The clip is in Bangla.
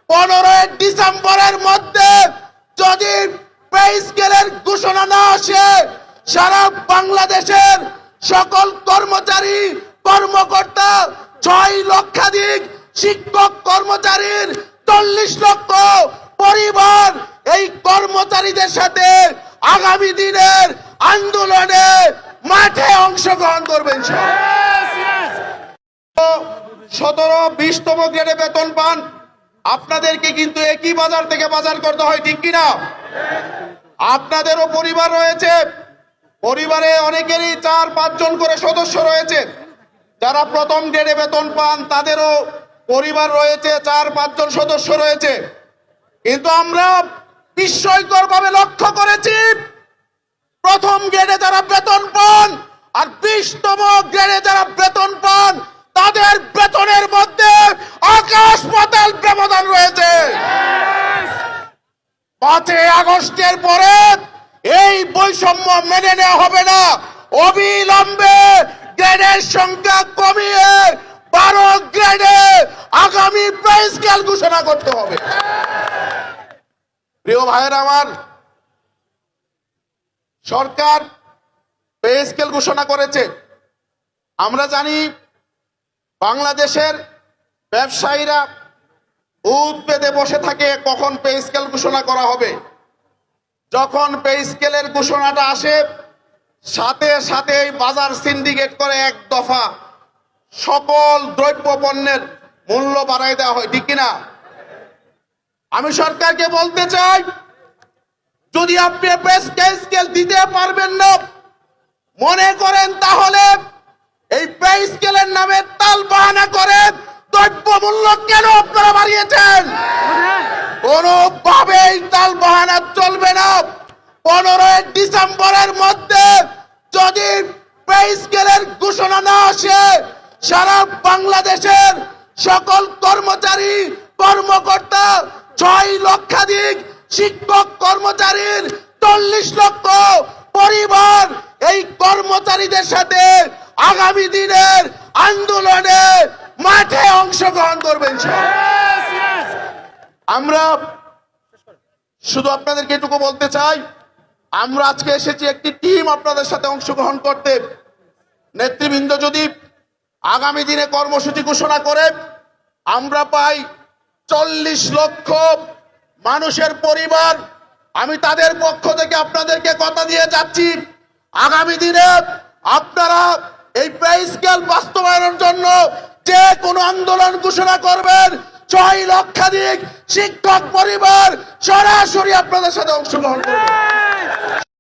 15 ডিসেম্বরের মধ্যে যদি পে স্কেলের ঘোষণা না আসে, সারা বাংলাদেশের সকল কর্মচারী কর্মকর্তা 6 লক্ষাধিক শিক্ষক কর্মচারীর 40 লক্ষ পরিবার এই কর্মচারীদের সাথে আগামী দিনের আন্দোলনে মাঠে অংশগ্রহণ করবেন। 17-20তম গ্রেডে বেতন পান, আপনাদেরকে কিন্তু একই বাজার থেকে বাজার করতে হয়, ঠিক কিনা? আপনাদেরও পরিবার রয়েছে, পরিবারে অনেকেরই 4-5 জন করে সদস্য রয়েছে। যারা প্রথম গ্রেডে বেতন পান তাদেরও পরিবার রয়েছে, 4-5 জন সদস্য রয়েছে। কিন্তু আমরা বিস্ময়করভাবে লক্ষ্য করেছি, প্রথম গ্রেডে যারা বেতন পান আর 20তম গ্রেডে যারা বেতন পান তাদের বেতনের মধ্যে আকাশ পাতাল ব্যবধান রয়েছে। 5 আগস্টের পরে এই বৈষম্য মেনে নেওয়া হবে না। অবিলম্বে গ্রেডের সংখ্যা কমিয়ে 12 গ্রেডে আগামী পে স্কেল ঘোষণা করতে হবে। প্রিয় ভাইয়েরা আমার, সরকার পে স্কেল ঘোষণা করেছে। আমরা জানি বাংলাদেশের ব্যবসায়ীরা উদ্বেগে বসে থাকে কখন পে স্কেল ঘোষণা করা হবে। যখন পে স্কেলের ঘোষণাটা আসে, সাথে সাথে বাজার সিন্ডিকেট করে 1 দফা সকল দ্রব্য পণ্যের মূল্য বাড়ায় দেওয়া হয়, ঠিক কিনা? আমি সরকারকে বলতে চাই, যদি আপনি পে স্কেল দিতে পারবেন না মনে করেন, তাহলে এই পে স্কেলের নামে তাল বাহানা করে দ্রব্য মূল্য কেন আপনারা বাড়িয়েছেন? কোনোভাবেই তাল বাহানা চলবে না। 15 ডিসেম্বরের মধ্যে যদি পে স্কেলের ঘোষণা না আসে, সারা বাংলাদেশের সকল কর্মচারী কর্মকর্তা 6 লক্ষাধিক শিক্ষক কর্মচারীর 40 লক্ষ পরিবার এই কর্মচারীদের সাথে আগামী দিনের আন্দোলনে মাঠে অংশগ্রহণ করবেন। আমরা শুধু আপনাদেরকে এটুকু বলতে চাই, আমরা আজকে এসেছি একটি টিম আপনাদের সাথে অংশগ্রহণ করতে। নেতৃবৃন্দ যদি আগামী দিনে কর্মসূচি ঘোষণা করে, আমরা পাই 40 লক্ষ মানুষের পরিবার, আমি তাদের পক্ষ থেকে আপনাদেরকে কথা দিয়ে যাচ্ছি, আগামী দিনে আপনারা এই পে স্কেল বাস্তবায়নের জন্য যে কোনো আন্দোলন ঘোষণা করবেন, 6 লক্ষাধিক শিক্ষক পরিবার সরাসরি আপনাদের সাথে অংশগ্রহণ করবে।